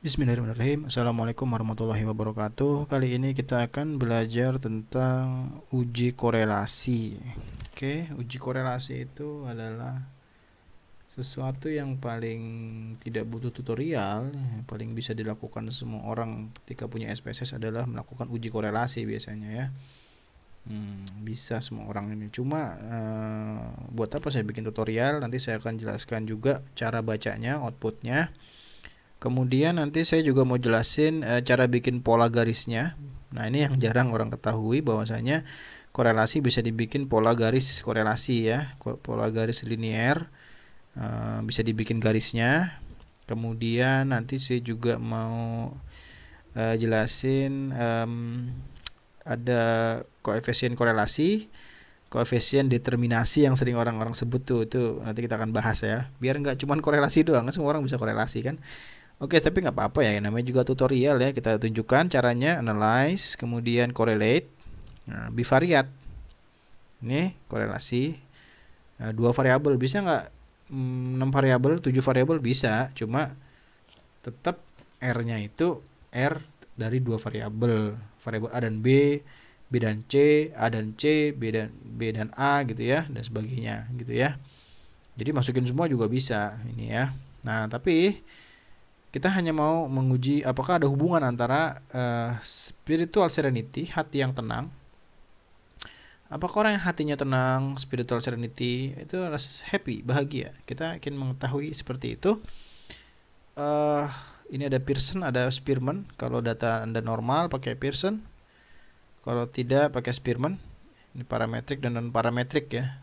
Bismillahirrahmanirrahim. Assalamualaikum warahmatullahi wabarakatuh. Kali ini kita akan belajar tentang uji korelasi. Oke, uji korelasi itu adalah sesuatu yang paling tidak butuh tutorial, yang paling bisa dilakukan semua orang ketika punya SPSS adalah melakukan uji korelasi biasanya ya. Bisa semua orang ini. Cuma buat apa saya bikin tutorial? Nanti saya akan jelaskan juga cara bacanya, outputnya. Kemudian nanti saya juga mau jelasin cara bikin pola garisnya. Nah, ini yang jarang orang ketahui bahwasanya korelasi bisa dibikin pola garis korelasi ya, pola garis linier, bisa dibikin garisnya. Kemudian nanti saya juga mau jelasin ada koefisien korelasi, koefisien determinasi yang sering orang-orang sebut tuh, itu nanti kita akan bahas ya. Biar nggak cuma korelasi doang, kan semua orang bisa korelasi kan. Oke, tapi nggak apa-apa ya, namanya juga tutorial ya. Kita tunjukkan caranya, analyze, kemudian correlate, bivariat. Ini korelasi dua variabel, bisa nggak 6 variabel, 7 variabel bisa, cuma tetap R-nya itu R dari dua variabel, variabel A dan B, B dan C, A dan C, B dan A gitu ya, dan sebagainya gitu ya. Jadi masukin semua juga bisa ini ya. Nah, tapi kita hanya mau menguji apakah ada hubungan antara spiritual serenity, hati yang tenang. Apakah orang yang hatinya tenang, spiritual serenity, itu happy, bahagia. Kita ingin mengetahui seperti itu. Ini ada Pearson, ada Spearman. Kalau data Anda normal pakai Pearson. Kalau tidak pakai Spearman. Ini parametrik dan non parametrik ya.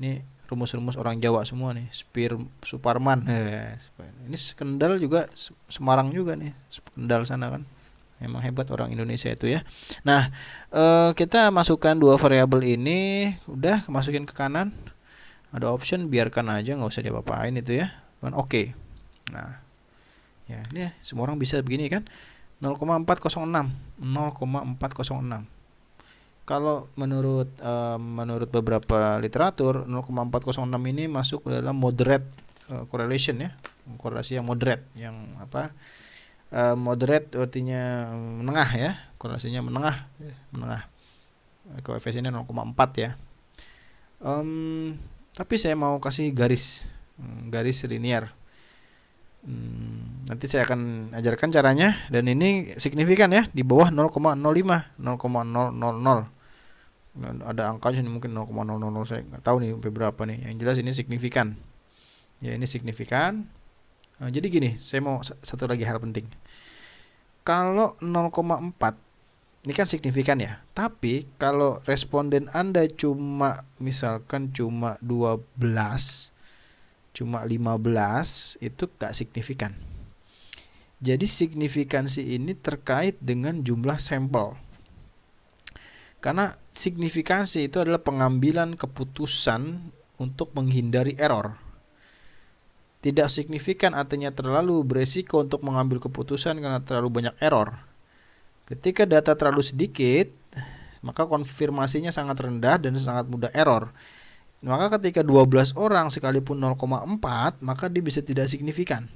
Ini rumus-rumus orang Jawa semua nih. Suparman. Ini Kendal juga, Semarang juga nih. Kendal sana kan. Memang hebat orang Indonesia itu ya. Nah, kita masukkan dua variabel ini, udah masukin ke kanan. Ada option, biarkan aja, nggak usah diapa-apain itu ya. Oke. Nah, ya ini semua orang bisa begini kan. 0,406. 0,406. Kalau menurut beberapa literatur, 0,406 ini masuk dalam moderate correlation ya, korelasi yang moderate, yang apa, moderate artinya menengah ya, korelasinya menengah, koefisiennya 0,4 ya. Tapi saya mau kasih garis linear. Nanti saya akan ajarkan caranya, dan ini signifikan ya, di bawah 0,05, 0,000. Ada angkanya mungkin 0,000, saya nggak tahu nih berapa nih. Yang jelas ini signifikan ya, ini signifikan. Jadi gini, saya mau satu lagi hal penting. Kalau 0,4 ini kan signifikan ya, tapi kalau responden Anda cuma misalkan cuma 12, cuma 15, itu gak signifikan. Jadi signifikansi ini terkait dengan jumlah sampel. Karena signifikansi itu adalah pengambilan keputusan untuk menghindari error. Tidak signifikan artinya terlalu beresiko untuk mengambil keputusan karena terlalu banyak error. Ketika data terlalu sedikit, maka konfirmasinya sangat rendah dan sangat mudah error. Maka ketika 12 orang sekalipun 0,4, maka dia bisa tidak signifikan.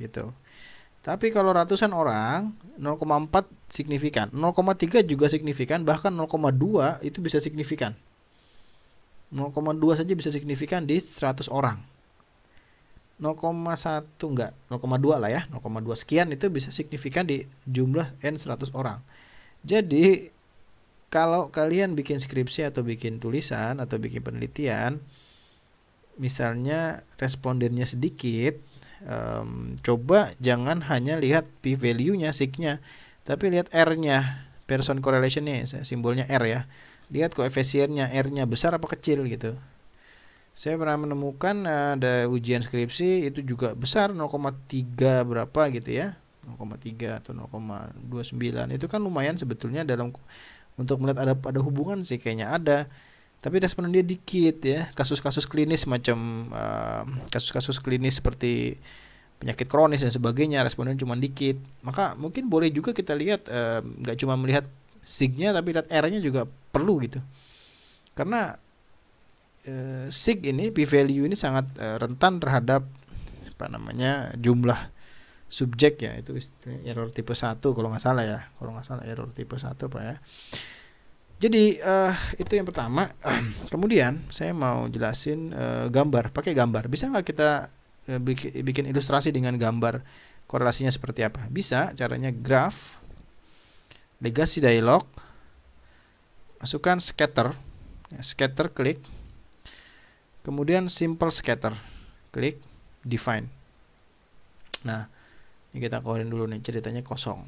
Gitu. Tapi kalau ratusan orang, 0,4 signifikan, 0,3 juga signifikan, bahkan 0,2 itu bisa signifikan. 0,2 saja bisa signifikan di 100 orang. 0,1 enggak, 0,2 lah ya, 0,2 sekian itu bisa signifikan di jumlah N 100 orang. Jadi kalau kalian bikin skripsi atau bikin tulisan atau bikin penelitian, misalnya respondennya sedikit, coba jangan hanya lihat p-value-nya, sig-nya, tapi lihat R-nya, Pearson correlation nih, simbolnya R ya. Lihat koefisiennya, R-nya besar apa kecil gitu. Saya pernah menemukan ada ujian skripsi itu juga besar, 0,3 berapa gitu ya, 0,3 atau 0,29. Itu kan lumayan sebetulnya dalam untuk melihat ada hubungan sih, kayaknya ada. Tapi responden dia dikit ya. Kasus-kasus klinis macam kasus-kasus klinis seperti penyakit kronis dan sebagainya, responden cuma dikit. Maka mungkin boleh juga kita lihat, nggak cuma melihat sig-nya, tapi lihat R-nya juga perlu gitu. Karena sig ini, p-value ini sangat rentan terhadap jumlah subjek ya, itu error tipe 1 kalau nggak salah ya, error tipe 1 Pak ya. Jadi itu yang pertama. Kemudian saya mau jelasin gambar, pakai gambar. Bisa nggak kita bikin ilustrasi dengan gambar? Korelasinya seperti apa? Bisa, caranya graph, legacy dialog, masukkan scatter, scatter klik, kemudian simple scatter, klik, define. Nah, ini kita keluarin dulu nih, ceritanya kosong.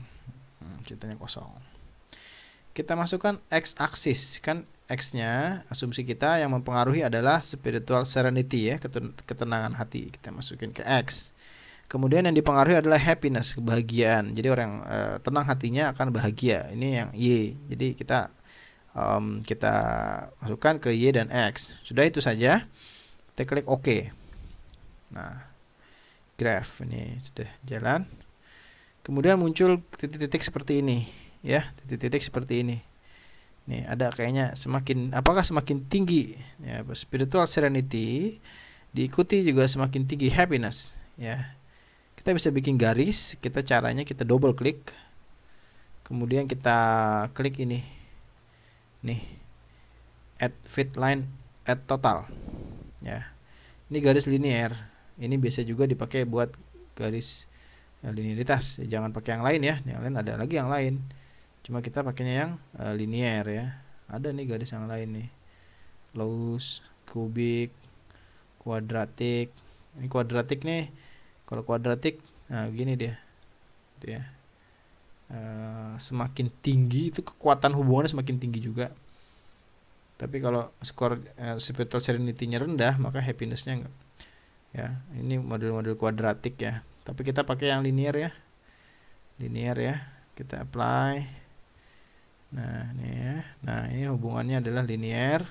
Kita masukkan x-axis, kan x-nya asumsi kita yang mempengaruhi adalah spiritual serenity ya, ketenangan hati. Kita masukin ke x. Kemudian yang dipengaruhi adalah happiness, kebahagiaan. Jadi orang tenang hatinya akan bahagia. Ini yang y. Jadi kita masukkan ke y dan x. Sudah itu saja. Kita klik OK. Nah, graph ini sudah jalan. Kemudian muncul titik-titik seperti ini. Ya, titik-titik seperti ini. Nih, ada kayaknya apakah semakin tinggi ya spiritual serenity, diikuti juga semakin tinggi happiness ya. Kita bisa bikin garis, caranya kita double klik. Kemudian kita klik ini. Nih. Add fit line, add total. Ya. Ini garis linear. Ini biasa juga dipakai buat garis linearitas. Jangan pakai yang lain ya. Yang lain ada lagi yang lain. Cuma kita pakainya yang linear ya. Ada nih garis yang lain nih. Loose, kubik, kuadratik. Ini kuadratik nih. Kalau kuadratik, nah begini dia. Gitu ya. Semakin tinggi itu kekuatan hubungannya semakin tinggi juga. Tapi kalau skor spiritual serenity-nya rendah, maka happiness-nya enggak. Ya, ini model-model kuadratik ya. Tapi kita pakai yang linear ya. Linear ya. Kita apply. Nah, ini ya. Nah, ini hubungannya adalah linear.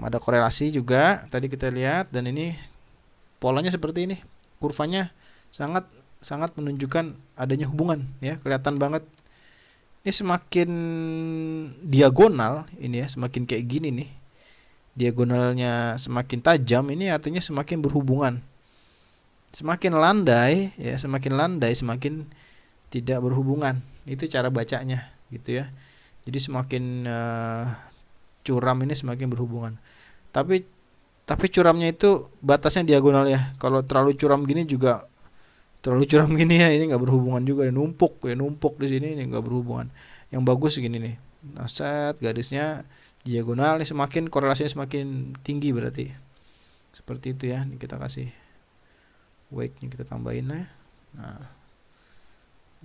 Ada korelasi juga. Tadi kita lihat dan ini polanya seperti ini. Kurvanya sangat menunjukkan adanya hubungan ya, kelihatan banget. Ini semakin diagonal ini ya, semakin kayak gini nih. Diagonalnya semakin tajam, ini artinya semakin berhubungan. Semakin landai ya, semakin tidak berhubungan. Itu cara bacanya gitu ya. Jadi semakin curam ini semakin berhubungan. Tapi curamnya itu batasnya diagonal ya. Kalau terlalu curam gini ya, ini nggak berhubungan juga. Numpuk di sini, ini nggak berhubungan. Yang bagus gini nih. Nah, set garisnya diagonal, ini semakin korelasinya semakin tinggi berarti. Seperti itu ya. Ini kita kasih weight-nya, kita tambahin ya. Nah,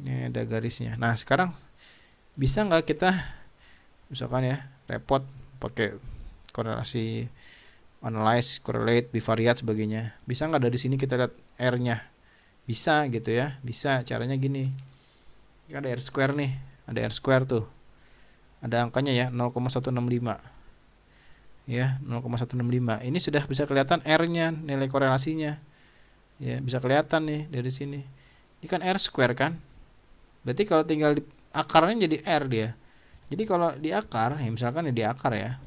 ini ada garisnya. Nah, sekarang bisa nggak kita misalkan ya repot pakai korelasi, analyze, correlate, bivariate sebagainya. Bisa nggak dari sini kita lihat R-nya? Bisa gitu ya. Bisa, caranya gini. Ada R square nih, ada R square tuh. Ada angkanya ya 0,165. Ya, 0,165. Ini sudah bisa kelihatan R-nya, nilai korelasinya. Ya, bisa kelihatan nih dari sini. Ini kan R square kan? Berarti kalau tinggal akarnya jadi R dia. Jadi kalau di akar, ya misalkan di akar ya.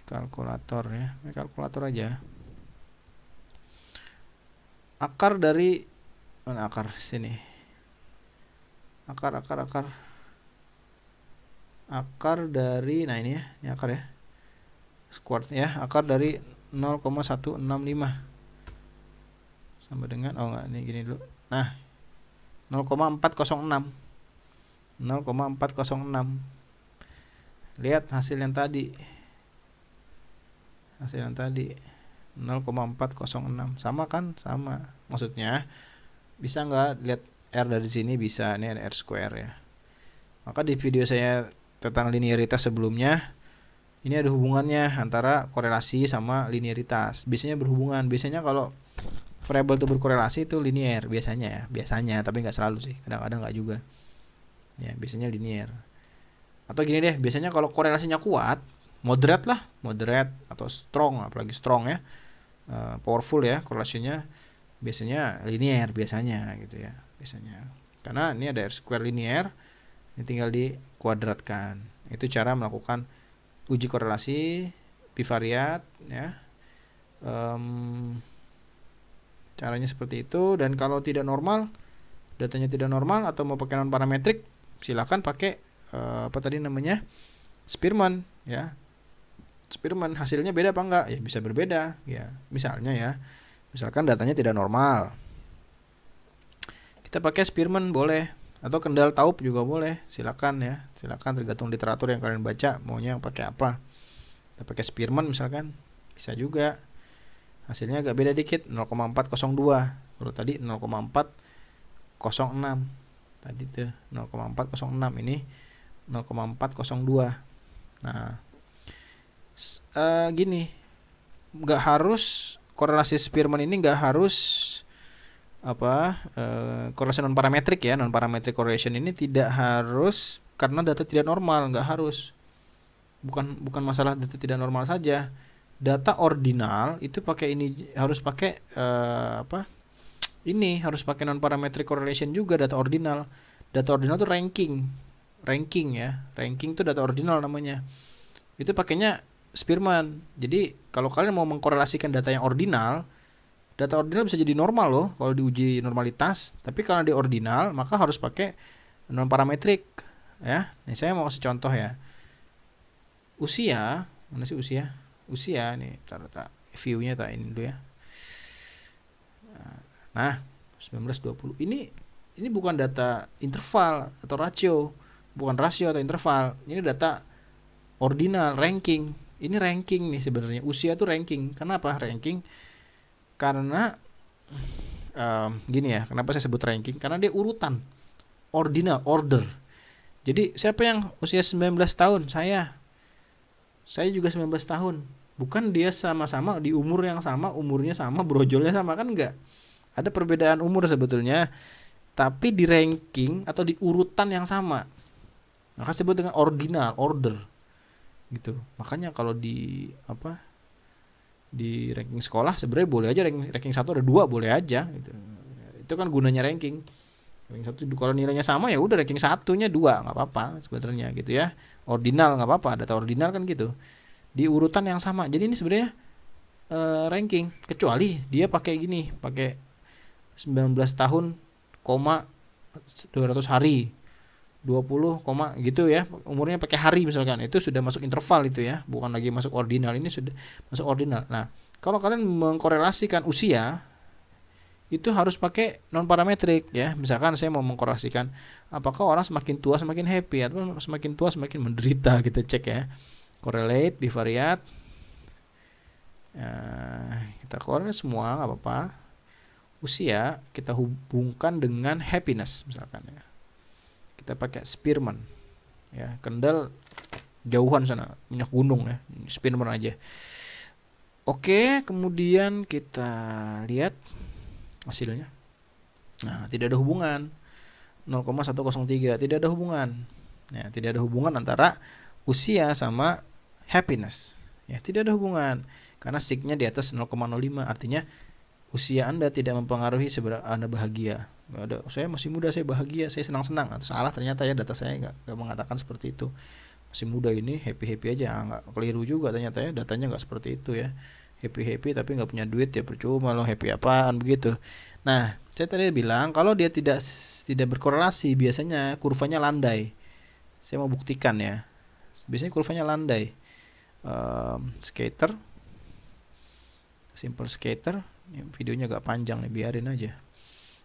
Kalkulator ya. Kalkulator aja. Akar dari mana akar sini? Akar dari, nah ini ya, ini akar ya. Square ya, akar dari 0,165 sama dengan enggak, ini gini dulu. Nah, 0,406. Lihat hasil yang tadi. 0,406. Sama kan? Sama. Maksudnya bisa nggak lihat R dari sini? Bisa. Ini R square ya. Maka di video saya tentang linearitas sebelumnya, ini ada hubungannya antara korelasi sama linearitas. Biasanya berhubungan. Biasanya kalau variabel itu berkorelasi itu linear biasanya ya. Tapi nggak selalu sih. Kadang-kadang nggak juga. Ya, biasanya linear. Atau gini deh, biasanya kalau korelasinya kuat, moderate atau strong, apalagi strong ya, powerful ya, korelasinya biasanya linear biasanya gitu ya, biasanya. Karena ini ada R square linear, ini tinggal dikuadratkan. Itu cara melakukan uji korelasi bivariat ya. Caranya seperti itu. Dan kalau tidak normal, datanya tidak normal atau mau pakai non parametrik, silakan pakai apa tadi namanya, Spearman ya. Spearman hasilnya beda apa enggak? Ya bisa berbeda ya. Misalnya ya, misalkan datanya tidak normal, kita pakai Spearman boleh, atau Kendall Taub juga boleh, silakan ya. Silakan, tergantung literatur yang kalian baca maunya yang pakai apa. Kita pakai Spearman misalkan, bisa juga. Hasilnya agak beda dikit, 0,402. Kalau tadi 0,406. Tadi tuh 0,406, ini 0,402. Nah, gini, nggak harus korelasi Spearman ini nggak harus korelasi non parametrik ya. Non parametric correlation ini tidak harus karena data tidak normal, nggak harus. Bukan masalah data tidak normal saja. Data ordinal itu pakai ini, harus pakai ini harus pakai non parametric correlation juga. Data ordinal tuh ranking ya. Ranking tuh data ordinal namanya. Itu pakainya Spearman. Jadi kalau kalian mau mengkorelasikan data yang ordinal, data ordinal bisa jadi normal loh kalau diuji normalitas. Tapi kalau di ordinal maka harus pakai non parametrik ya. Nih saya mau kasih contoh ya. Usia, mana sih usia? Usia nih, tak view-nya tak ini dulu ya. Nah, 19-20. Ini bukan data interval atau rasio, bukan rasio atau interval. Ini data ordinal, ranking. Ini ranking nih sebenarnya. Usia tuh ranking. Kenapa ranking? Karena gini ya, kenapa saya sebut ranking? Karena dia urutan. Ordinal, order. Jadi siapa yang usia 19 tahun? Saya juga 19 tahun. Bukan dia sama-sama di umur yang sama, umurnya sama, brojolnya sama, kan enggak. Ada perbedaan umur sebetulnya, tapi di ranking atau di urutan yang sama. Maka disebut dengan ordinal, order. Gitu. Makanya kalau di ranking sekolah sebenarnya boleh aja ranking 1 ada 2 boleh aja gitu. Itu kan gunanya ranking. Ranking 1 kalau nilainya sama ya udah ranking 1-nya 2 enggak apa-apa sebenarnya gitu ya. Ordinal enggak apa-apa, data ordinal kan gitu. Di urutan yang sama. Jadi ini sebenarnya ranking, kecuali dia pakai gini, pakai 19 tahun, 200 hari. 20, gitu ya, umurnya pakai hari misalkan, itu sudah masuk interval itu ya, bukan lagi masuk ordinal. Ini sudah masuk ordinal. Nah, kalau kalian mengkorelasikan usia itu harus pakai non parametrik ya. Misalkan saya mau mengkorelasikan apakah orang semakin tua semakin happy atau semakin tua semakin menderita, kita cek ya. Correlate bivariate. Kita keluarin semua nggak apa-apa. Usia kita hubungkan dengan happiness misalkan ya. Kita pakai Spearman ya. Kendall jauhan sana, minyak gunung ya, Spearman aja. Oke, kemudian kita lihat hasilnya. Nah, tidak ada hubungan. 0,103 tidak ada hubungan. Ya, tidak ada hubungan antara usia sama happiness. Ya, tidak ada hubungan karena sig-nya di atas 0,05, artinya usia Anda tidak mempengaruhi seberapa Anda bahagia. Gak ada, saya masih muda, saya bahagia, saya senang-senang. Atau salah ternyata ya, data saya nggak mengatakan seperti itu. Masih muda ini happy-happy aja, nggak keliru juga ternyata ya, datanya nggak seperti itu ya. Happy-happy tapi nggak punya duit ya percuma loh, happy apaan begitu. Nah, saya tadi bilang kalau dia tidak berkorelasi biasanya kurvanya landai. Saya mau buktikan ya. Biasanya kurvanya landai. Skater, simple skater. Ini videonya agak panjang nih, biarin aja.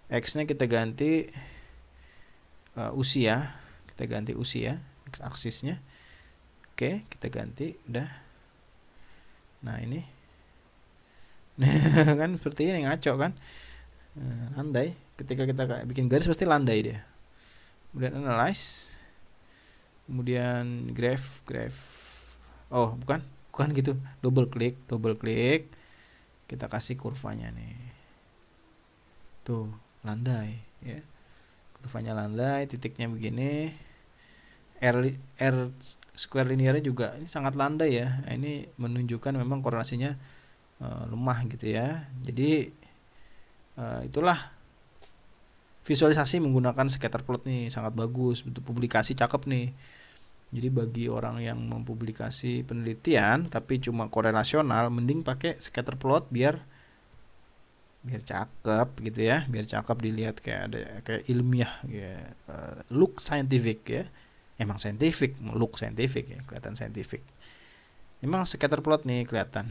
X-nya kita ganti usia, kita ganti usia, X-aksisnya. Oke, kita ganti, udah. Nah ini, kan seperti ini, ngaco kan? Landai. Ketika kita bikin garis pasti landai dia. Kemudian analyze, kemudian graph. Oh bukan gitu. Double klik. Kita kasih kurvanya nih. Tuh, landai ya. Kurvanya landai, titiknya begini. R square linearnya juga ini sangat landai ya. Nah, ini menunjukkan memang korelasinya lemah gitu ya. Jadi itulah visualisasi menggunakan scatter plot nih, sangat bagus untuk publikasi, cakep nih. Jadi bagi orang yang mempublikasi penelitian tapi cuma korelasional, mending pakai scatter plot biar biar cakep gitu ya, biar cakep dilihat kayak ada kayak ilmiah ya, look scientific ya. Emang scientific, look scientific ya, kelihatan scientific. Emang scatter plot nih kelihatan.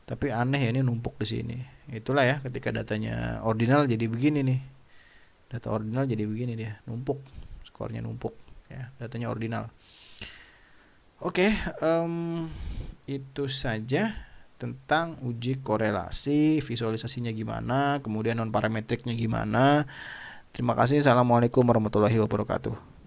Tapi aneh ya, ini numpuk di sini. Itulah ya, ketika datanya ordinal jadi begini nih. Data ordinal jadi begini dia, numpuk. Skornya numpuk ya, datanya ordinal. Oke, itu saja tentang uji korelasi, visualisasinya gimana, kemudian non parametriknya gimana. Terima kasih. Assalamualaikum warahmatullahi wabarakatuh.